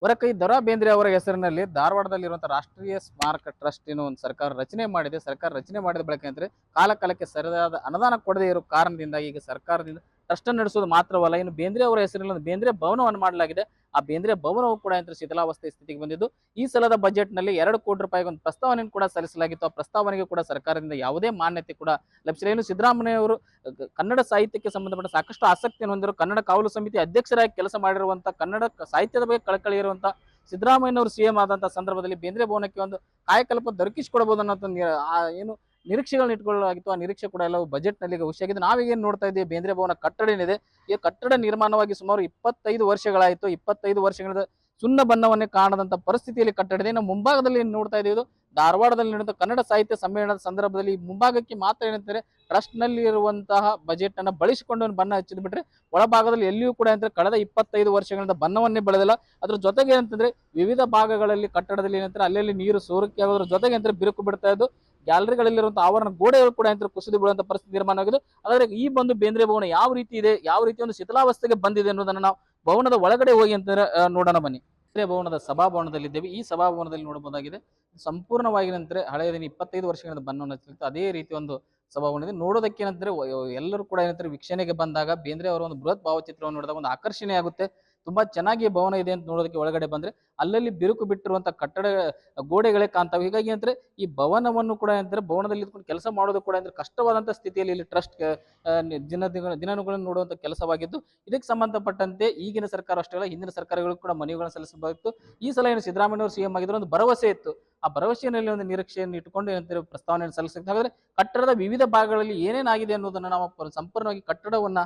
ಹೊರಕೈ ದರಾ ಬೇಂದ್ರೆ ಅವರ ಹೆಸರಿನಲ್ಲಿ ಧಾರವಾಡದಲ್ಲಿರುವಂತಹ ರಾಷ್ಟ್ರೀಯ ಸ್ಮಾರಕ ಟ್ರಸ್ಟ್ ಏನೋ ಒಂದು ಸರ್ಕಾರ ರಚನೆ ಮಾಡಿದೆ. ಸರ್ಕಾರ ರಚನೆ ಮಾಡಿದ ಬಳಿಕ ಅಂದ್ರೆ ಕಾಲಕ್ಕೆ ಸರಿಯಾದ ಅನುದಾನ ಕೊಡದೇ ಇರೋ ಕಾರಣದಿಂದ ಈಗ ಸರ್ಕಾರದಿಂದ ಟ್ರಸ್ಟ್ ನಡೆಸೋದು ಮಾತ್ರವಲ್ಲ, ಇನ್ನು ಬೇಂದ್ರೆ ಅವರ ಹೆಸರಿನಲ್ಲಿ ಒಂದು ಬೇಂದ್ರೆ ಭವನವನ್ನು ಮಾಡಲಾಗಿದೆ. ಆ ಬೇಂದ್ರೆ ಭವನವು ಕೂಡ ಶಿಥಿಲಾವಸ್ಥೆ ಸ್ಥಿತಿಗೆ ಬಂದಿದ್ದು, ಈ ಸಲದ ಬಜೆಟ್ ನಲ್ಲಿ 2 ಕೋಟಿ ರೂಪಾಯಿ ಒಂದು ಪ್ರಸ್ತಾವನೆಯನ್ನು ಕೂಡ ಸಲ್ಲಿಸಲಾಗಿತ್ತು. ಆ ಪ್ರಸ್ತಾವನೆಗೆ ಕೂಡ ಸರ್ಕಾರದಿಂದ ಯಾವುದೇ ಮಾನ್ಯತೆ ಕೂಡ ಲಭಿಸಿಲ್ಲ. ಇನ್ನು ಸಿದ್ದರಾಮಯ್ಯ ಅವರು ಕನ್ನಡ ಸಾಹಿತ್ಯಕ್ಕೆ ಸಂಬಂಧಪಟ್ಟ ಸಾಕಷ್ಟು ಆಸಕ್ತಿಯನ್ನು ಹೊಂದಿರುವ, ಕನ್ನಡ ಕಾವಲು ಸಮಿತಿ ಅಧ್ಯಕ್ಷರಾಗಿ ಕೆಲಸ ಮಾಡಿರುವಂತಹ, ಕನ್ನಡ ಸಾಹಿತ್ಯದ ಬಗ್ಗೆ ಕಳಕಳಿ ಇರುವಂತಹ ಸಿದ್ದರಾಮಯ್ಯನವರು ಸಿಎಂ ಆದಂತಹ ಸಂದರ್ಭದಲ್ಲಿ ಬೇಂದ್ರೆ ಭವನಕ್ಕೆ ಒಂದು ಕಾಯಕಲ್ಪ ದೊರಕಿಸಿಕೊಡಬಹುದು ಅನ್ನೋ ಏನು ನಿರೀಕ್ಷೆಗಳನ್ನ ಇಟ್ಕೊಳ್ಳಲಾಗಿತ್ತು. ಆ ನಿರೀಕ್ಷೆ ಕೂಡ ಎಲ್ಲವೂ ಬಜೆಟ್ ನಲ್ಲಿ ಈಗ ಹುಷಿಯಾಗಿದೆ. ನಾವೀಗೇನು ನೋಡ್ತಾ ಇದ್ದೀವಿ, ಬೇಂದ್ರೆ ಭವನ ಕಟ್ಟಡ ಏನಿದೆ, ಈ ಕಟ್ಟಡ ನಿರ್ಮಾಣವಾಗಿ ಸುಮಾರು 25 ವರ್ಷಗಳಾಯಿತು. 25 ವರ್ಷಗಳಿಂದ ಸುಣ್ಣ ಬಣ್ಣವನ್ನೇ ಕಾಣದಂತ ಪರಿಸ್ಥಿತಿಯಲ್ಲಿ ಕಟ್ಟಡ ಇದೆ. ಇನ್ನು ಮುಂಭಾಗದಲ್ಲಿ ನೋಡ್ತಾ ಇದ್ದೀವಿ, ಧಾರವಾಡದಲ್ಲಿ ನಡೆದ ಕನ್ನಡ ಸಾಹಿತ್ಯ ಸಮ್ಮೇಳನದ ಸಂದರ್ಭದಲ್ಲಿ ಮುಂಭಾಗಕ್ಕೆ ಮಾತ್ರ ಏನಂತಾರೆ, ಟ್ರಸ್ಟ್ ನಲ್ಲಿ ಇರುವಂತಹ ಬಜೆಟ್ ಅನ್ನ ಬಳಸಿಕೊಂಡು ಬಣ್ಣ ಹಚ್ಚಿದ್ ಬಿಟ್ರೆ ಒಳಭಾಗದಲ್ಲಿ ಎಲ್ಲಿಯೂ ಕೂಡ ಕಳೆದ 25 ವರ್ಷಗಳಿಂದ ಬಣ್ಣವನ್ನೇ ಬೆಳೆದಿಲ್ಲ. ಅದ್ರ ಜೊತೆಗೆ ಏನಂತಂದ್ರೆ ವಿವಿಧ ಭಾಗಗಳಲ್ಲಿ ಕಟ್ಟಡದಲ್ಲಿ ಏನಂತಾರೆ ಅಲ್ಲೆಲ್ಲಿ ನೀರು ಸೋರಿಕೆ ಆಗೋದ್ರ ಜೊತೆಗೆ ಬಿರುಕು ಬಿಡ್ತಾ ಇದ್ದು, ಗ್ಯಾಲರಿಗಳಲ್ಲಿರುವಂತಹ ಆವರಣ ಗೋಡೆಗಳು ಕೂಡ ಕುಸಿದು ಬೀಳುವಂತ ಪರಿಸ್ಥಿತಿ ನಿರ್ಮಾಣ ಆಗಿದೆ. ಆದರೆ ಈ ಒಂದು ಬೇಂದ್ರೆ ಭವನ ಯಾವ ರೀತಿ ಇದೆ, ಯಾವ ರೀತಿ ಒಂದು ಶಿಥಿಲಾವಸ್ಥೆಗೆ ಬಂದಿದೆ ಅನ್ನೋದನ್ನ ನಾವು ಭವನದ ಒಳಗಡೆ ಹೋಗಿ ನೋಡೋಣ ಬನ್ನಿ. ಬೇಂದ್ರೆ ಭವನದ ಸಭಾಭವನದಲ್ಲಿದ್ದೇವೆ. ಈ ಸಭಾಭವನದಲ್ಲಿ ನೋಡಬಹುದಾಗಿದೆ, ಸಂಪೂರ್ಣವಾಗಿ ನಂತರ ಹಳೆಯ ದಿನ 25 ವರ್ಷಗಳಿಂದ ಬಣ್ಣವನ್ನು ಹಚ್ಚಲಿತ್ತು. ಅದೇ ರೀತಿ ಒಂದು ಸಭಾಭವನ ಇದೆ. ನೋಡೋದಕ್ಕೆ ಏನಂದ್ರೆ ಎಲ್ಲರೂ ಕೂಡ ವೀಕ್ಷಣೆಗೆ ಬಂದಾಗ ಬೇಂದ್ರೆ ಅವರ ಒಂದು ಬೃಹತ್ ಭಾವಚಿತ್ರವನ್ನು ನೋಡಿದಾಗ ಒಂದು ಆಕರ್ಷಣೆ ಆಗುತ್ತೆ. ತುಂಬಾ ಚೆನ್ನಾಗಿ ಭವನ ಇದೆ ಅಂತ ನೋಡೋದಕ್ಕೆ ಒಳಗಡೆ ಬಂದ್ರೆ ಅಲ್ಲಲ್ಲಿ ಬಿರುಕು ಬಿಟ್ಟಿರುವಂತಹ ಕಟ್ಟಡ ಗೋಡೆಗಳೇ ಕಾಣ್ತಾವೆ. ಹೀಗಾಗಿ ಈ ಭವನವನ್ನು ಕೂಡ ಭವನದಲ್ಲಿ ಇದ್ಕೊಂಡು ಕೆಲಸ ಮಾಡೋದು ಕೂಡ ಕಷ್ಟವಾದಂತಹ ಸ್ಥಿತಿಯಲ್ಲಿ ಇಲ್ಲಿ ಟ್ರಸ್ಟ್ ದಿನಗಳನ್ನು ನೋಡುವಂತ ಕೆಲಸವಾಗಿದ್ದು, ಇದಕ್ಕೆ ಸಂಬಂಧಪಟ್ಟಂತೆ ಈಗಿನ ಸರ್ಕಾರ ಅಷ್ಟೇ ಅಲ್ಲ, ಹಿಂದಿನ ಸರ್ಕಾರಗಳು ಕೂಡ ಮನವಿಗಳನ್ನು ಸಲ್ಲಿಸಬೇಕು. ಈ ಸಲ ಏನು ಸಿದ್ದರಾಮಯ್ಯ ಅವರು ಸಿಎಂ ಆಗಿದ್ರು ಒಂದು ಭರವಸೆ ಇತ್ತು. ಆ ಭರವಸೆಯಲ್ಲಿ ಒಂದು ನಿರೀಕ್ಷೆಯನ್ನು ಇಟ್ಟುಕೊಂಡು ಪ್ರಸ್ತಾವನೆಯನ್ನು ಸಲ್ಲಿಸುತ್ತೆ. ಹಾಗಾದ್ರೆ ಕಟ್ಟಡದ ವಿವಿಧ ಭಾಗಗಳಲ್ಲಿ ಏನೇನಾಗಿದೆ ಅನ್ನೋದನ್ನ ನಾವು ಸಂಪೂರ್ಣವಾಗಿ ಕಟ್ಟಡವನ್ನ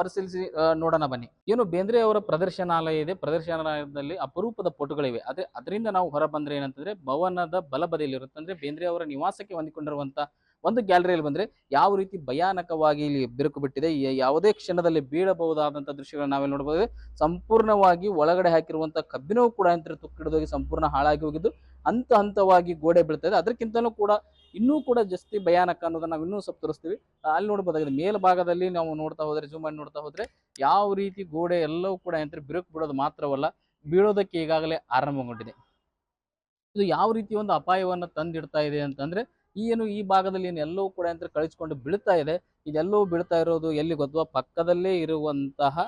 ಪರಿಶೀಲಿಸಿ ನೋಡೋಣ ಬನ್ನಿ. ಏನು ಬೇಂದ್ರೆ ಅವರ ಪ್ರದರ್ಶನಾಲಯ ಇದೆ. ಪ್ರದರ್ಶನಾಲಯದಲ್ಲಿ ಅಪರೂಪದ ಫೋಟೋಗಳಿವೆ. ಅದರಿಂದ ನಾವು ಹೊರ ಬಂದ್ರೆ ಏನಂತಂದ್ರೆ ಭವನದ ಬಲಬದಿಯಲ್ಲಿ ಇರುತ್ತೆ, ಅಂದ್ರೆ ಬೇಂದ್ರೆ ಅವರ ನಿವಾಸಕ್ಕೆ ಹೊಂದಿಕೊಂಡಿರುವಂತ ಒಂದು ಗ್ಯಾಲರಿಯಲ್ಲಿ ಬಂದ್ರೆ ಯಾವ ರೀತಿ ಭಯಾನಕವಾಗಿ ಇಲ್ಲಿ ಬಿರುಕು ಬಿಟ್ಟಿದೆ, ಯಾವುದೇ ಕ್ಷಣದಲ್ಲಿ ಬೀಳಬಹುದಾದಂತಹ ದೃಶ್ಯಗಳನ್ನ ನಾವೆಲ್ಲ ನೋಡಬಹುದು. ಸಂಪೂರ್ಣವಾಗಿ ಒಳಗಡೆ ಹಾಕಿರುವಂತಹ ಕಬ್ಬಿಣವು ಕೂಡ ತುಕ್ಕಿಡಿದೋಗಿ ಸಂಪೂರ್ಣ ಹಾಳಾಗಿ ಹೋಗಿದ್ದು ಹಂತವಾಗಿ ಗೋಡೆ ಬೀಳ್ತಾ ಇದೆ. ಅದಕ್ಕಿಂತಲೂ ಕೂಡ ಇನ್ನೂ ಕೂಡ ಜಾಸ್ತಿ ಭಯಾನಕ ಅನ್ನೋದನ್ನ ನಾವು ಇನ್ನೂ ಸ್ವಲ್ಪ ತೋರಿಸ್ತೀವಿ. ಅಲ್ಲಿ ನೋಡಬಹುದಾಗಿದೆ ಮೇಲ್ಭಾಗದಲ್ಲಿ ನಾವು ನೋಡ್ತಾ ಹೋದ್ರೆ, ಜೂಮ್ ಮಾಡಿ ನೋಡ್ತಾ ಹೋದ್ರೆ ಯಾವ ರೀತಿ ಗೋಡೆ ಎಲ್ಲವೂ ಕೂಡ ಬಿರುಕು ಬಿಡೋದು ಮಾತ್ರವಲ್ಲ, ಬೀಳೋದಕ್ಕೆ ಈಗಾಗಲೇ ಆರಂಭಗೊಂಡಿದೆ. ಇದು ಯಾವ ರೀತಿ ಒಂದು ಅಪಾಯವನ್ನು ತಂದಿಡ್ತಾ ಇದೆ ಅಂತಂದ್ರೆ, ಈ ಭಾಗದಲ್ಲಿ ಎಲ್ಲವೂ ಕೂಡ ಕಳಿಸ್ಕೊಂಡು ಬೀಳ್ತಾ ಇದೆ. ಇದೆಲ್ಲವೂ ಬೀಳ್ತಾ ಇರೋದು ಎಲ್ಲಿ ಗೊತ್ತವಾ, ಪಕ್ಕದಲ್ಲೇ ಇರುವಂತಹ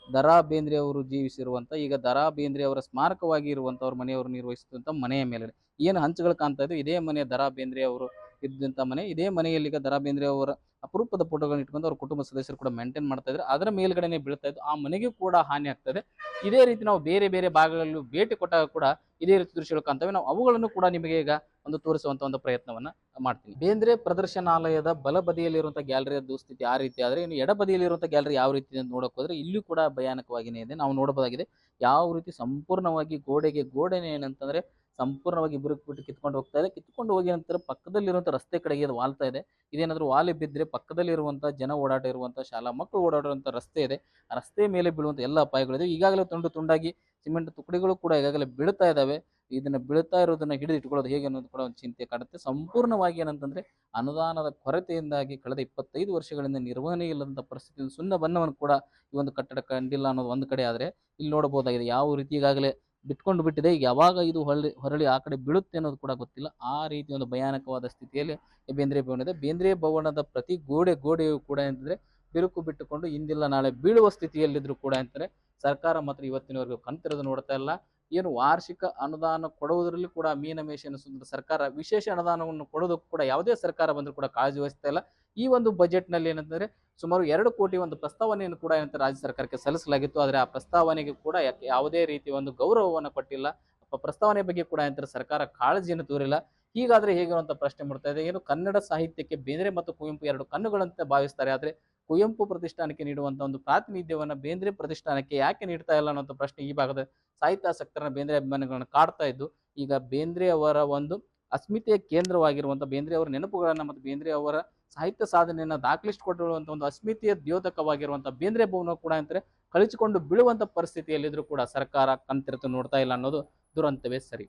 ದರಾ ಬೇಂದ್ರೆ ಅವರು ಜೀವಿಸಿರುವಂತ, ಈಗ ದರಾ ಬೇಂದ್ರೆ ಅವರ ಸ್ಮಾರಕವಾಗಿ ಇರುವಂತವ್ರ ಮನೆಯವರು ನಿರ್ವಹಿಸುವಂತ ಮನೆಯ ಮೇಲೆ ಏನು ಹಂಚುಗಳು ಕಾಣ್ತಾ ಇದೆ, ಇದೇ ಮನೆ ದರಾ ಬೇಂದ್ರೆ ಅವರು ಇದ್ದಂತ ಮನೆ. ಇದೇ ಮನೆಯಲ್ಲಿ ಈಗ ದರಾ ಬೇಂದ್ರೆ ಅವರ ಅಪರೂಪದ ಫೋಟೋಗಳನ್ನ ಇಟ್ಕೊಂಡು ಅವ್ರ ಕುಟುಂಬ ಸದಸ್ಯರು ಕೂಡ ಮೇಂಟೈನ್ ಮಾಡ್ತಾ ಇದ್ದಾರೆ. ಅದರ ಮೇಲ್ಗಡೆನೆ ಬೀಳ್ತಾ ಇದ್ದು ಆ ಮನೆಗೂ ಕೂಡ ಹಾನಿ ಆಗ್ತದೆ. ಇದೇ ರೀತಿ ನಾವು ಬೇರೆ ಬೇರೆ ಭಾಗಗಳಲ್ಲೂ ಭೇಟಿ ಕೊಟ್ಟಾಗ ಕೂಡ ಇದೇ ರೀತಿ ದೃಶ್ಯಗಳು ಕಾಣ್ತವೆ. ನಾವು ಅವುಗಳನ್ನು ಕೂಡ ನಿಮಗೆ ಈಗ ಒಂದು ತೋರಿಸುವಂತ ಒಂದು ಪ್ರಯತ್ನವನ್ನ ಮಾಡ್ತೀನಿ. ಬೇಂದ್ರೆ ಪ್ರದರ್ಶನಾಲಯದ ಬಲಬದಿಯಲ್ಲಿರುವಂತಹ ಗ್ಯಾಲರಿಯ ದುಸ್ಥಿತಿ ಆ ರೀತಿ ಆದ್ರೆ, ಇನ್ನು ಎಡಬದಿಯಲ್ಲಿರುವಂತಹ ಗ್ಯಾಲರಿ ಯಾವ ರೀತಿ ಅಂತ ನೋಡಕ್ ಹೋದ್ರೆ ಇಲ್ಲೂ ಕೂಡ ಭಯಾನಕವಾಗಿನೇ ಇದೆ. ನಾವು ನೋಡಬಹುದಾಗಿದೆ ಯಾವ ರೀತಿ ಸಂಪೂರ್ಣವಾಗಿ ಗೋಡೆನೆ ಏನಂತಂದ್ರೆ ಸಂಪೂರ್ಣವಾಗಿ ಬಿರುಕು ಬಿಟ್ಟು ಕಿತ್ಕೊಂಡು ಹೋಗ್ತಾ ಇದೆ. ಕಿತ್ಕೊಂಡು ಹೋಗಿ ನಂತರ ಪಕ್ಕದಲ್ಲಿರುವಂತಹ ರಸ್ತೆ ಕಡೆಗೆ ಅದು ವಾಲ್ತಾ ಇದೆ. ಇದೇನಾದ್ರೂ ವಾಲಿ ಬಿದ್ದರೆ ಪಕ್ಕದಲ್ಲಿರುವಂತಹ ಜನ ಓಡಾಟ ಇರುವಂತಹ ಶಾಲಾ ಮಕ್ಕಳು ಓಡಾಡುವಂತಹ ರಸ್ತೆ ಇದೆ, ಆ ರಸ್ತೆ ಮೇಲೆ ಬೀಳುವಂತ ಎಲ್ಲ ಅಪಾಯಗಳಿದೆ. ಈಗಾಗಲೇ ತುಂಡಾಗಿ ಸಿಮೆಂಟ್ ತುಕಡಿಗಳು ಕೂಡ ಈಗಾಗಲೇ ಬೀಳ್ತಾ ಇದಾವೆ. ಇದನ್ನ ಬೀಳ್ತಾ ಇರೋದನ್ನ ಹಿಡಿದು ಇಟ್ಕೊಳ್ಳೋದು ಹೇಗೆ ಅನ್ನೋದು ಕೂಡ ಒಂದು ಚಿಂತೆ ಕಾಡುತ್ತೆ. ಸಂಪೂರ್ಣವಾಗಿ ಏನಂತಂದ್ರೆ ಅನುದಾನದ ಕೊರತೆಯಿಂದಾಗಿ ಕಳೆದ 25 ವರ್ಷಗಳಿಂದ ನಿರ್ವಹಣೆ ಇಲ್ಲದಂತ ಪರಿಸ್ಥಿತಿ, ಸುಣ್ಣ ಬಣ್ಣವನ್ನು ಕೂಡ ಈ ಒಂದು ಕಟ್ಟಡ ಕಂಡಿಲ್ಲ ಅನ್ನೋದು ಒಂದು ಕಡೆ ಆದ್ರೆ, ಇಲ್ಲಿ ನೋಡಬಹುದಾಗಿದೆ ಯಾವ ರೀತಿ ಈಗಾಗಲೇ ಬಿಟ್ಕೊಂಡು ಬಿಟ್ಟಿದೆ. ಈಗ ಯಾವಾಗ ಇದು ಹೊರಳಿ ಆ ಕಡೆ ಬೀಳುತ್ತೆ ಅನ್ನೋದು ಕೂಡ ಗೊತ್ತಿಲ್ಲ. ಆ ರೀತಿ ಒಂದು ಭಯಾನಕವಾದ ಸ್ಥಿತಿಯಲ್ಲಿ ಬೇಂದ್ರೆ ಭವನ ಇದೆ. ಬೇಂದ್ರೆ ಭವನದ ಪ್ರತಿ ಗೋಡೆಯು ಕೂಡ ಬಿರುಕು ಬಿಟ್ಟುಕೊಂಡು ಇಂದಿಲ್ಲ ನಾಳೆ ಬೀಳುವ ಸ್ಥಿತಿಯಲ್ಲಿದ್ರು ಕೂಡ ಸರ್ಕಾರ ಮಾತ್ರ ಇವತ್ತಿನವರೆಗೂ ಕಣ್ತೆರೆದು ನೋಡ್ತಾ ಇಲ್ಲ. ಏನು ವಾರ್ಷಿಕ ಅನುದಾನ ಕೊಡುವುದರಲ್ಲಿ ಕೂಡ ಮೀನಮೇಷ ಎನಿಸುವಂತ ಸರ್ಕಾರ ವಿಶೇಷ ಅನುದಾನವನ್ನು ಕೊಡೋದಕ್ಕೂ ಕೂಡ ಯಾವುದೇ ಸರ್ಕಾರ ಬಂದರೂ ಕೂಡ ಕಾಳಜಿ ವಹಿಸ್ತಾ ಇಲ್ಲ. ಈ ಒಂದು ಬಜೆಟ್ ನಲ್ಲಿ ಏನಂತಂದ್ರೆ ಸುಮಾರು 2 ಕೋಟಿ ಒಂದು ಪ್ರಸ್ತಾವನೆಯನ್ನು ಕೂಡ ರಾಜ್ಯ ಸರ್ಕಾರಕ್ಕೆ ಸಲ್ಲಿಸಲಾಗಿತ್ತು. ಆದರೆ ಆ ಪ್ರಸ್ತಾವನೆಗೆ ಕೂಡ ಯಾವುದೇ ರೀತಿಯ ಒಂದು ಗೌರವವನ್ನು ಕೊಟ್ಟಿಲ್ಲ. ಪ್ರಸ್ತಾವನೆ ಬಗ್ಗೆ ಕೂಡ ಸರ್ಕಾರ ಕಾಳಜಿಯನ್ನು ತೋರಿಲ್ಲ. ಹೀಗಾದ್ರೆ ಹೇಗೆ ಅಂತ ಪ್ರಶ್ನೆ ಮಾಡ್ತಾ ಇದೆ. ಏನು ಕನ್ನಡ ಸಾಹಿತ್ಯಕ್ಕೆ ಬೇಂದ್ರೆ ಮತ್ತು ಕುವೆಂಪು 2 ಕಣ್ಣುಗಳಂತೆ ಭಾವಿಸ್ತಾರೆ, ಆದ್ರೆ ಕುವೆಂಪು ಪ್ರತಿಷ್ಠಾನಕ್ಕೆ ನೀಡುವಂತ ಒಂದು ಪ್ರಾತಿನಿಧ್ಯವನ್ನ ಬೇಂದ್ರೆ ಪ್ರತಿಷ್ಠಾನಕ್ಕೆ ಯಾಕೆ ನೀಡ್ತಾ ಇಲ್ಲ ಅನ್ನೋ ಪ್ರಶ್ನೆ ಈ ಭಾಗದ ಸಾಹಿತ್ಯಾಸಕ್ತರನ್ನ, ಬೇಂದ್ರೆ ಅಭಿಮಾನಿಗಳನ್ನ ಕಾಡ್ತಾ ಇದ್ದು, ಈಗ ಬೇಂದ್ರೆ ಅವರ ಒಂದು ಅಸ್ಮಿತೆಯ ಕೇಂದ್ರವಾಗಿರುವಂತಹ ಬೇಂದ್ರೆ ಅವರ ನೆನಪುಗಳನ್ನ ಮತ್ತು ಬೇಂದ್ರೆ ಅವರ ಸಾಹಿತ್ಯ ಸಾಧನೆಯನ್ನ ದಾಖಲಿಸಿಕೊಟ್ಟಿರುವಂತ ಒಂದು ಅಸ್ಮಿತೆಯ ದ್ಯೋತಕವಾಗಿರುವಂತಹ ಬೇಂದ್ರೆ ಭವನ ಕೂಡ ಕಳಿಸಿಕೊಂಡು ಬೀಳುವಂತ ಪರಿಸ್ಥಿತಿಯಲ್ಲಿದ್ರು ಕೂಡ ಸರ್ಕಾರ ಕಣ್ತೆರೆದು ನೋಡ್ತಾ ಇಲ್ಲ ಅನ್ನೋದು ದುರಂತವೇ ಸರಿ.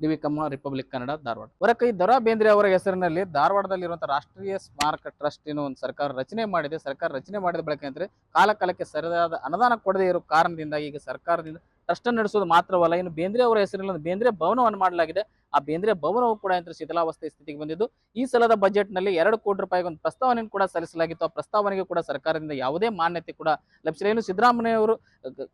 ಡಿವಿಕಮ್ಮ, ರಿಪಬ್ಲಿಕ್ ಕನ್ನಡ, ಧಾರವಾಡ. ಹೊರಕೈ ದರಾ ಬೇಂದ್ರೆ ಅವರ ಹೆಸರಿನಲ್ಲಿ ಧಾರವಾಡದಲ್ಲಿರುವಂತಹ ರಾಷ್ಟ್ರೀಯ ಸ್ಮಾರಕ ಟ್ರಸ್ಟ್ ಏನೋ ಒಂದು ಸರ್ಕಾರ ರಚನೆ ಮಾಡಿದೆ. ಸರ್ಕಾರ ರಚನೆ ಮಾಡಿದ ಬಳಿಕ ಕಾಲಕ್ಕೆ ಸರಿಯಾದ ಅನುದಾನ ಕೊಡದೇ ಇರೋ ಕಾರಣದಿಂದ ಈಗ ಸರ್ಕಾರದಿಂದ ಟ್ರಸ್ಟ್ ನಡೆಸೋದು ಮಾತ್ರವಲ್ಲ, ಇನ್ನು ಬೇಂದ್ರೆ ಅವರ ಹೆಸರಿನಲ್ಲಿ ಒಂದು ಬೇಂದ್ರೆ ಭವನವನ್ನು ಮಾಡಲಾಗಿದೆ. ಆ ಬೇಂದ್ರೆ ಭವನವು ಕೂಡ ಶಿಥಿಲಾವಸ್ಥೆ ಸ್ಥಿತಿಗೆ ಬಂದಿದ್ದು, ಈ ಸಲದ ಬಜೆಟ್ ನಲ್ಲಿ 2 ಕೋಟಿ ರೂಪಾಯಿಗೆ ಒಂದು ಪ್ರಸ್ತಾವನೆಯನ್ನು ಕೂಡ ಸಲ್ಲಿಸಲಾಗಿತ್ತು. ಆ ಪ್ರಸ್ತಾವನೆಗೆ ಕೂಡ ಸರ್ಕಾರದಿಂದ ಯಾವುದೇ ಮಾನ್ಯತೆ ಕೂಡ ಲಭಿಸಿಲ್ಲ. ಇನ್ನು ಸಿದ್ದರಾಮಯ್ಯ ಅವರು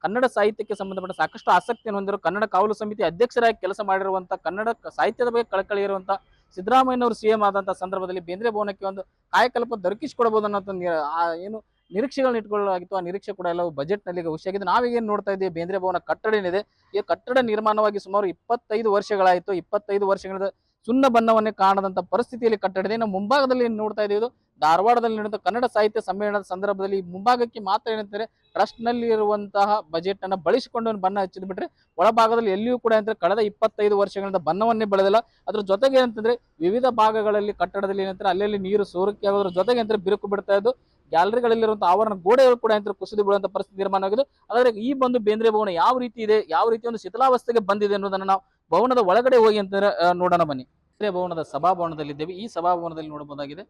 ಕನ್ನಡ ಸಾಹಿತ್ಯಕ್ಕೆ ಸಂಬಂಧಪಟ್ಟ ಸಾಕಷ್ಟು ಆಸಕ್ತಿಯನ್ನು ಹೊಂದಿರುವ ಕನ್ನಡ ಕಾವಲು ಸಮಿತಿ ಅಧ್ಯಕ್ಷರಾಗಿ ಕೆಲಸ ಮಾಡಿರುವಂತಹ, ಕನ್ನಡ ಸಾಹಿತ್ಯದ ಬಗ್ಗೆ ಕಳಕಳಿ ಇರುವಂತಹ ಸಿದ್ದರಾಮಯ್ಯನವರು ಸಿಎಂ ಆದಂತಹ ಸಂದರ್ಭದಲ್ಲಿ ಬೇಂದ್ರೆ ಭವನಕ್ಕೆ ಒಂದು ಕಾಯಕಲ್ಪ ದೊರಕಿಸಿಕೊಡಬಹುದು ಅನ್ನೋ ಏನು ನಿರೀಕ್ಷೆಗಳನ್ನ ಇಟ್ಕೊಳ್ಳಲಾಗಿತ್ತು. ಆ ನಿರೀಕ್ಷೆ ಕೂಡ ಎಲ್ಲವೂ ಬಜೆಟ್ ನಲ್ಲಿ ಹುಷಿಯಾಗಿದೆ. ನಾವೀಗೇನು ನೋಡ್ತಾ ಇದ್ದೀವಿ, ಬೇಂದ್ರೆ ಭವನ ಕಟ್ಟಡ ಏನಿದೆ, ಈ ಕಟ್ಟಡ ನಿರ್ಮಾಣವಾಗಿ ಸುಮಾರು 25 ವರ್ಷಗಳಾಯಿತು. 25 ವರ್ಷಗಳಿಂದ ಸುಣ್ಣ ಬಣ್ಣವನ್ನೇ ಕಾಣದಂತ ಪರಿಸ್ಥಿತಿಯಲ್ಲಿ ಕಟ್ಟಡ ಇದೆ. ಇನ್ನು ಮುಂಭಾಗದಲ್ಲಿ ನೋಡ್ತಾ ಇದ್ದೀವಿ, ಧಾರವಾಡದಲ್ಲಿ ನಡೆದ ಕನ್ನಡ ಸಾಹಿತ್ಯ ಸಮ್ಮೇಳನದ ಸಂದರ್ಭದಲ್ಲಿ ಮುಂಭಾಗಕ್ಕೆ ಮಾತ್ರ ಏನಂತಾರೆ, ಟ್ರಸ್ಟ್ ನಲ್ಲಿ ಇರುವಂತಹ ಬಜೆಟ್ ಅನ್ನ ಬಳಸಿಕೊಂಡು ಬಣ್ಣ ಹಚ್ಚಿದ್ ಬಿಟ್ರೆ ಒಳಭಾಗದಲ್ಲಿ ಎಲ್ಲಿಯೂ ಕೂಡ ಕಳೆದ 25 ವರ್ಷಗಳಿಂದ ಬಣ್ಣವನ್ನೇ ಬೆಳೆದಿಲ್ಲ. ಅದ್ರ ಜೊತೆಗೆ ಏನಂತಂದ್ರೆ ವಿವಿಧ ಭಾಗಗಳಲ್ಲಿ ಕಟ್ಟಡದಲ್ಲಿ ಏನಂತಾರೆ ಅಲ್ಲೆಲ್ಲಿ ನೀರು ಸೋರಿಕೆ ಆಗೋದ್ರ ಜೊತೆಗೆ ಬಿರುಕು ಬಿಡ್ತಾ ಇದ್ದು, ಗ್ಯಾಲರಿಗಳಲ್ಲಿರುವಂತಹ ಆವರಣ ಗೋಡೆಗಳು ಕೂಡ ಕುಸಿದು ಬೀಳುವಂತ ಪರಿಸ್ಥಿತಿ ನಿರ್ಮಾಣ ಆಗಿದೆ. ಹಾಗಾದ್ರೆ ಈ ಒಂದು ಬೇಂದ್ರೆ ಭವನ ಯಾವ ರೀತಿ ಇದೆ, ಯಾವ ರೀತಿ ಒಂದು ಶಿಥಿಲಾವಸ್ಥೆಗೆ ಬಂದಿದೆ ಅನ್ನೋದನ್ನ ನಾವು ಭವನದ ಒಳಗಡೆ ಹೋಗಿ ನೋಡೋಣ ಬನ್ನಿ. ಬೇಂದ್ರೆ ಭವನದ ಸಭಾಭವನದಲ್ಲಿದ್ದೇವೆ. ಈ ಸಭಾಭವನದಲ್ಲಿ ನೋಡಬಹುದಾಗಿದೆ,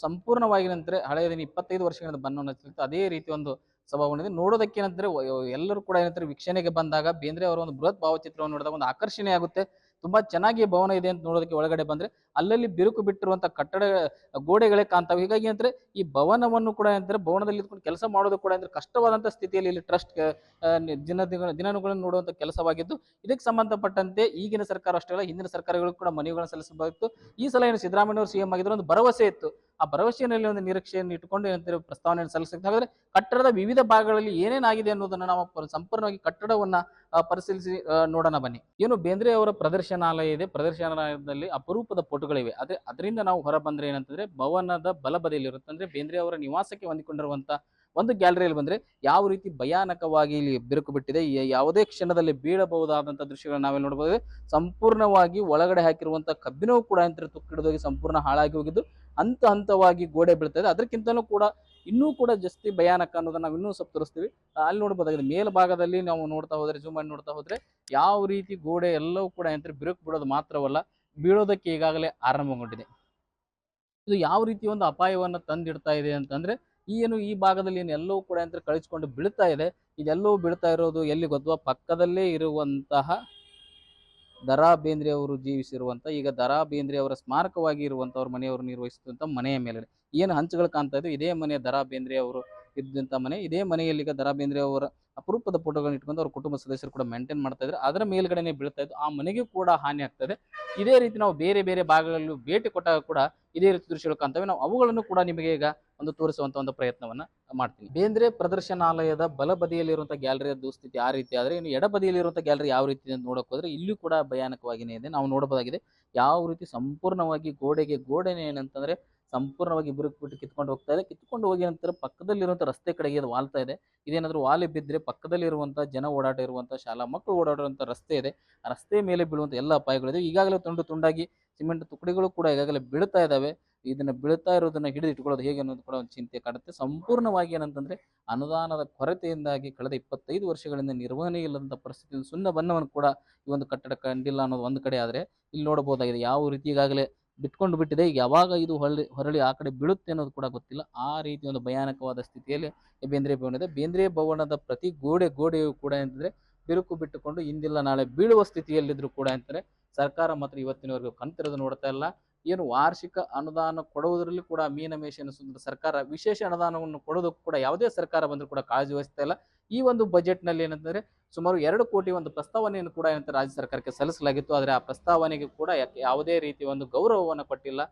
ಸಂಪೂರ್ಣವಾಗಿ ನಂತರ ಹಳೆಯದಿನ 25 ವರ್ಷಗಳಿಂದ ಬಣ್ಣವನ್ನು ಹಚ್ಚಲಿತ್ತು. ಅದೇ ರೀತಿ ಒಂದು ಸಭಾಭವನ ಇದೆ. ನೋಡೋದಕ್ಕೆ ಏನಂದ್ರೆ ಎಲ್ಲರೂ ಕೂಡ ವೀಕ್ಷಣೆಗೆ ಬಂದಾಗ ಬೇಂದ್ರೆ ಅವರ ಒಂದು ಬೃಹತ್ ಭಾವಚಿತ್ರವನ್ನು ನೋಡಿದಾಗ ಒಂದು ಆಕರ್ಷಣೆ ಆಗುತ್ತೆ. ತುಂಬಾ ಚೆನ್ನಾಗಿ ಭವನ ಇದೆ ಅಂತ ನೋಡೋದಕ್ಕೆ ಒಳಗಡೆ ಬಂದ್ರೆ ಅಲ್ಲಲ್ಲಿ ಬಿರುಕು ಬಿಟ್ಟಿರುವಂತಹ ಕಟ್ಟಡ ಗೋಡೆಗಳೇ ಕಾಣ್ತಾವೆ. ಹೀಗಾಗಿ ಈ ಭವನವನ್ನು ಕೂಡ ಭವನದಲ್ಲಿ ಇದ್ಕೊಂಡು ಕೆಲಸ ಮಾಡೋದು ಕೂಡ ಕಷ್ಟವಾದಂತಹ ಸ್ಥಿತಿಯಲ್ಲಿ ಇಲ್ಲಿ ಟ್ರಸ್ಟ್ ದಿನಗಳನ್ನು ನೋಡುವಂತ ಕೆಲಸವಾಗಿದ್ದು, ಇದಕ್ಕೆ ಸಂಬಂಧಪಟ್ಟಂತೆ ಈಗಿನ ಸರ್ಕಾರ ಅಷ್ಟೇ ಅಲ್ಲ, ಹಿಂದಿನ ಸರ್ಕಾರಗಳು ಕೂಡ ಮನವಿಗಳನ್ನು ಸಲ್ಲಿಸಬೇಕು. ಈ ಸಲ ಏನು ಸಿದ್ದರಾಮಯ್ಯ ಅವರು ಸಿಎಂ ಆಗಿದ್ರು ಒಂದು ಭರವಸೆ ಇತ್ತು. ಆ ಭರವಸೆಯಲ್ಲಿ ಒಂದು ನಿರೀಕ್ಷೆಯನ್ನು ಇಟ್ಟುಕೊಂಡು ಪ್ರಸ್ತಾವನೆಯನ್ನು ಸಲ್ಲಿಸಿದ್ರು. ಹಾಗಾದ್ರೆ ಕಟ್ಟಡದ ವಿವಿಧ ಭಾಗಗಳಲ್ಲಿ ಏನೇನಾಗಿದೆ ಅನ್ನೋದನ್ನ ನಾವು ಸಂಪೂರ್ಣವಾಗಿ ಕಟ್ಟಡವನ್ನ ಪರಿಶೀಲಿಸಿ ನೋಡೋಣ ಬನ್ನಿ. ಏನು ಬೇಂದ್ರೆ ಅವರ ಪ್ರದರ್ಶನಾಲಯ ಇದೆ, ಪ್ರದರ್ಶನಾಲಯದಲ್ಲಿ ಅಪರೂಪದ ಫೋಟೋಗಳಿವೆ. ಅದರಿಂದ ನಾವು ಹೊರ ಬಂದ್ರೆ ಏನಂತಂದ್ರೆ ಭವನದ ಬಲಬದಿಯಲ್ಲಿ ಇರುತ್ತೆ, ಅಂದ್ರೆ ಬೇಂದ್ರೆ ಅವರ ನಿವಾಸಕ್ಕೆ ಹೊಂದಿಕೊಂಡಿರುವಂತ ಒಂದು ಗ್ಯಾಲರಿಯಲ್ಲಿ ಬಂದ್ರೆ ಯಾವ ರೀತಿ ಭಯಾನಕವಾಗಿ ಇಲ್ಲಿ ಬಿರುಕು ಬಿಟ್ಟಿದೆ, ಯಾವುದೇ ಕ್ಷಣದಲ್ಲಿ ಬೀಳಬಹುದಾದಂತಹ ದೃಶ್ಯಗಳನ್ನ ನಾವೇ ನೋಡಬಹುದು. ಸಂಪೂರ್ಣವಾಗಿ ಒಳಗಡೆ ಹಾಕಿರುವಂತಹ ಕಬ್ಬಿಣವು ಕೂಡ ತುಕ್ಕಿಡಿದೋಗಿ ಸಂಪೂರ್ಣ ಹಾಳಾಗಿ ಹೋಗಿದ್ದು, ಹಂತವಾಗಿ ಗೋಡೆ ಬೀಳ್ತಾ ಇದೆ. ಅದಕ್ಕಿಂತಲೂ ಕೂಡ ಇನ್ನೂ ಕೂಡ ಜಾಸ್ತಿ ಭಯಾನಕ ಅನ್ನೋದನ್ನ ನಾವು ಇನ್ನೂ ಸ್ವಲ್ಪ ತೋರಿಸ್ತೀವಿ. ಅಲ್ಲಿ ನೋಡಬಹುದಾಗಿದೆ ಮೇಲ್ಭಾಗದಲ್ಲಿ ನಾವು ನೋಡ್ತಾ ಹೋದ್ರೆ, ಜೂಮ್ ಮಾಡಿ ನೋಡ್ತಾ ಹೋದ್ರೆ ಯಾವ ರೀತಿ ಗೋಡೆ ಎಲ್ಲವೂ ಕೂಡ ಬಿರುಕು ಬಿಡೋದು ಮಾತ್ರವಲ್ಲ, ಬೀಳೋದಕ್ಕೆ ಈಗಾಗಲೇ ಆರಂಭಗೊಂಡಿದೆ. ಇದು ಯಾವ ರೀತಿ ಒಂದು ಅಪಾಯವನ್ನು ತಂದಿಡ್ತಾ ಇದೆ ಅಂತಂದ್ರೆ, ಈ ಭಾಗದಲ್ಲಿ ಎಲ್ಲವೂ ಕೂಡ ಕಳಿಸ್ಕೊಂಡು ಬೀಳ್ತಾ ಇದೆ. ಇದೆಲ್ಲವೂ ಬೀಳ್ತಾ ಇರೋದು ಎಲ್ಲಿ ಗೊತ್ತವಾ, ಪಕ್ಕದಲ್ಲೇ ಇರುವಂತಹ ದರಾ ಬೇಂದ್ರೆ ಅವರು ಜೀವಿಸಿರುವಂತ, ಈಗ ದರಾ ಬೇಂದ್ರೆ ಅವರ ಸ್ಮಾರಕವಾಗಿ ಇರುವಂತ ಅವ್ರ ಮನೆಯವರು ನಿರ್ವಹಿಸಿದಂತ ಮನೆಯ ಮೇಲೆ ಏನು ಹಂಚುಗಳು ಕಾಣ್ತಾ ಇದ್ದು, ಇದೇ ಮನೆ ದರಾ ಬೇಂದ್ರೆ ಅವರು ಇದ್ದಂತ ಮನೆ. ಇದೇ ಮನೆಯಲ್ಲಿ ಈಗ ದರಾ ಬೇಂದ್ರೆ ಅವರ ಅಪರೂಪದ ಫೋಟೋಗಳನ್ನ ಇಟ್ಕೊಂಡು ಅವ್ರ ಕುಟುಂಬ ಸದಸ್ಯರು ಕೂಡ ಮೇಂಟೈನ್ ಮಾಡ್ತಾ ಇದ್ದಾರೆ. ಅದರ ಮೇಲ್ಗಡೆನೆ ಬೀಳ್ತಾ ಇದ್ದು ಆ ಮನೆಗೂ ಕೂಡ ಹಾನಿ ಆಗ್ತಾ ಇದೆ. ಇದೇ ರೀತಿ ನಾವು ಬೇರೆ ಬೇರೆ ಭಾಗಗಳಲ್ಲೂ ಭೇಟಿ ಕೊಟ್ಟಾಗ ಕೂಡ ಇದೇ ರೀತಿ ದೃಶ್ಯಗಳು ಕಾಣ್ತವೆ. ನಾವು ಅವುಗಳನ್ನು ಕೂಡ ನಿಮಗೆ ಈಗ ಒಂದು ತೋರಿಸುವಂತ ಒಂದು ಪ್ರಯತ್ನವನ್ನ ಮಾಡ್ತೀನಿ. ಬೇಂದ್ರೆ ಪ್ರದರ್ಶನಾಲಯದ ಬಲಬದಿಯಲ್ಲಿರುವಂತಹ ಗ್ಯಾಲರಿಯ ದುಸ್ಥಿತಿ ಆ ರೀತಿ ಆದ್ರೆ, ಇನ್ನು ಎಡಬದಿಯಲ್ಲಿರುವಂತಹ ಗ್ಯಾಲರಿ ಯಾವ ರೀತಿ ಅಂತ ನೋಡಕ್ ಹೋದ್ರೆ ಇಲ್ಲೂ ಕೂಡ ಭಯಾನಕವಾಗಿನೇ ಇದೆ. ನಾವು ನೋಡಬಹುದಾಗಿದೆ ಯಾವ ರೀತಿ ಸಂಪೂರ್ಣವಾಗಿ ಗೋಡೆನೆ ಏನಂತಂದ್ರೆ ಸಂಪೂರ್ಣವಾಗಿ ಬಿರುಕು ಬಿಟ್ಟು ಕಿತ್ಕೊಂಡು ಹೋಗ್ತಾ ಇದೆ. ಕಿತ್ಕೊಂಡು ಹೋಗಿ ನಂತರ ಪಕ್ಕದಲ್ಲಿರುವಂತಹ ರಸ್ತೆ ಕಡೆಗೆ ಅದು ವಾಲ್ತಾ ಇದೆ. ಇದೇನಾದ್ರೂ ವಾಲಿ ಬಿದ್ದರೆ ಪಕ್ಕದಲ್ಲಿರುವಂತಹ ಜನ ಓಡಾಟ ಇರುವಂತಹ ಶಾಲಾ ಮಕ್ಕಳು ಓಡಾಡುವಂತಹ ರಸ್ತೆ ಇದೆ, ಆ ರಸ್ತೆ ಮೇಲೆ ಬೀಳುವಂತ ಎಲ್ಲ ಅಪಾಯಗಳಿದೆ. ಈಗಾಗಲೇ ತುಂಡಾಗಿ ಸಿಮೆಂಟ್ ತುಕಡಿಗಳು ಕೂಡ ಈಗಾಗಲೇ ಬೀಳ್ತಾ ಇದಾವೆ. ಇದನ್ನ ಬೀಳ್ತಾ ಇರೋದನ್ನ ಹಿಡಿದು ಇಟ್ಕೊಳ್ಳೋದು ಹೇಗೆ ಅನ್ನೋದು ಕೂಡ ಒಂದು ಚಿಂತೆ ಕಾಡುತ್ತೆ. ಸಂಪೂರ್ಣವಾಗಿ ಏನಂತಂದ್ರೆ ಅನುದಾನದ ಕೊರತೆಯಿಂದಾಗಿ ಕಳೆದ 25 ವರ್ಷಗಳಿಂದ ನಿರ್ವಹಣೆ ಇಲ್ಲದಂತ ಪರಿಸ್ಥಿತಿ, ಸುಣ್ಣ ಬಣ್ಣವನ್ನು ಕೂಡ ಈ ಒಂದು ಕಟ್ಟಡ ಕಂಡಿಲ್ಲ ಅನ್ನೋದು ಒಂದು ಕಡೆ ಆದ್ರೆ, ಇಲ್ಲಿ ನೋಡಬಹುದಾಗಿದೆ ಯಾವ ರೀತಿ ಈಗಾಗಲೇ ಬಿಟ್ಕೊಂಡು ಬಿಟ್ಟಿದೆ. ಈಗ ಯಾವಾಗ ಇದು ಹೊರಳಿ ಆ ಕಡೆ ಬೀಳುತ್ತೆ ಅನ್ನೋದು ಕೂಡ ಗೊತ್ತಿಲ್ಲ. ಆ ರೀತಿ ಒಂದು ಭಯಾನಕವಾದ ಸ್ಥಿತಿಯಲ್ಲಿ ಬೇಂದ್ರೆ ಭವನ ಇದೆ. ಬೇಂದ್ರೆ ಭವನದ ಪ್ರತಿ ಗೋಡೆಯು ಕೂಡ ಅಂತಂದ್ರೆ ಬಿರುಕು ಬಿಟ್ಟುಕೊಂಡು ಇಂದಿಲ್ಲ ನಾಳೆ ಬೀಳುವ ಸ್ಥಿತಿಯಲ್ಲಿದ್ರು ಕೂಡ ಅಂತಾರೆ. ಸರ್ಕಾರ ಮಾತ್ರ ಇವತ್ತಿನವರೆಗೂ ಕಣ್ತೆರೆದು ನೋಡ್ತಾ ಇಲ್ಲ. ಏನು ವಾರ್ಷಿಕ ಅನುದಾನ ಕೊಡುವುದರಲ್ಲಿ ಕೂಡ ಮೀನಮೇಷ ಎನಿಸುವಂತ ಸರ್ಕಾರ ವಿಶೇಷ ಅನುದಾನವನ್ನು ಕೊಡೋದಕ್ಕೂ ಕೂಡ ಯಾವುದೇ ಸರ್ಕಾರ ಬಂದರೂ ಕೂಡ ಕಾಳಜಿ ವಹಿಸ್ತಾ ಇಲ್ಲ. ಈ ಒಂದು ಬಜೆಟ್ ನಲ್ಲಿ ಏನಂತಂದ್ರೆ ಸುಮಾರು 2 ಕೋಟಿ ಒಂದು ಪ್ರಸ್ತಾವನೆಯನ್ನು ಕೂಡ ರಾಜ್ಯ ಸರ್ಕಾರಕ್ಕೆ ಸಲ್ಲಿಸಲಾಗಿತ್ತು. ಆದರೆ ಆ ಪ್ರಸ್ತಾವನೆಗೆ ಕೂಡ ಯಾವುದೇ ರೀತಿಯ ಒಂದು ಗೌರವವನ್ನು ಕೊಟ್ಟಿಲ್ಲ.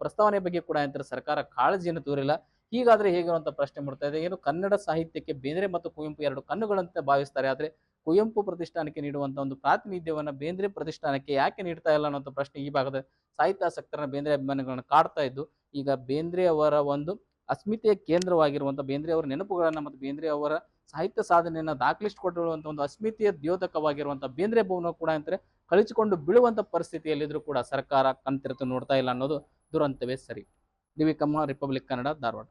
ಪ್ರಸ್ತಾವನೆ ಬಗ್ಗೆ ಕೂಡ ಸರ್ಕಾರ ಕಾಳಜಿಯನ್ನು ತೋರಿಲ್ಲ. ಹೀಗಾದ್ರೆ ಹೇಗೆ ಅಂತ ಪ್ರಶ್ನೆ ಮಾಡ್ತಾ ಇದೆ. ಏನು ಕನ್ನಡ ಸಾಹಿತ್ಯಕ್ಕೆ ಬೇಂದ್ರೆ ಮತ್ತು ಕುವೆಂಪು 2 ಕಣ್ಣುಗಳಂತೆ ಭಾವಿಸ್ತಾರೆ, ಆದ್ರೆ ಕುವೆಂಪು ಪ್ರತಿಷ್ಠಾನಕ್ಕೆ ನೀಡುವಂತ ಒಂದು ಪ್ರಾತಿನಿಧ್ಯವನ್ನ ಬೇಂದ್ರೆ ಪ್ರತಿಷ್ಠಾನಕ್ಕೆ ಯಾಕೆ ನೀಡ್ತಾ ಇಲ್ಲ ಅನ್ನೋ ಪ್ರಶ್ನೆ ಈ ಭಾಗದ ಸಾಹಿತ್ಯಾಸಕ್ತರನ್ನ ಬೇಂದ್ರೆ ಅಭಿಮಾನಿಗಳನ್ನ ಕಾಡ್ತಾ ಇದ್ದು, ಈಗ ಬೇಂದ್ರೆ ಅವರ ಒಂದು ಅಸ್ಮಿತೆಯ ಕೇಂದ್ರವಾಗಿರುವಂತ ಬೇಂದ್ರೆ ಅವರ ನೆನಪುಗಳನ್ನ ಮತ್ತು ಬೇಂದ್ರೆ ಅವರ ಸಾಹಿತ್ಯ ಸಾಧನೆಯನ್ನ ದಾಖಲಿಸಿಕೊಟ್ಟಿರುವಂತಹ ಒಂದು ಅಸ್ಮಿತೆಯ ದ್ಯೋತಕವಾಗಿರುವಂತಹ ಬೇಂದ್ರೆ ಭವನ ಕೂಡ ಕಳಿಸಿಕೊಂಡು ಬೀಳುವಂತ ಪರಿಸ್ಥಿತಿಯಲ್ಲಿದ್ರು ಕೂಡ ಸರ್ಕಾರ ಕಣ್ತೆರೆದು ನೋಡ್ತಾ ಇಲ್ಲ ಅನ್ನೋದು ದುರಂತವೇ ಸರಿ. ಡಿವಿ ಕಮ್ಮ, ರಿಪಬ್ಲಿಕ್ ಕನ್ನಡ, ಧಾರವಾಡ.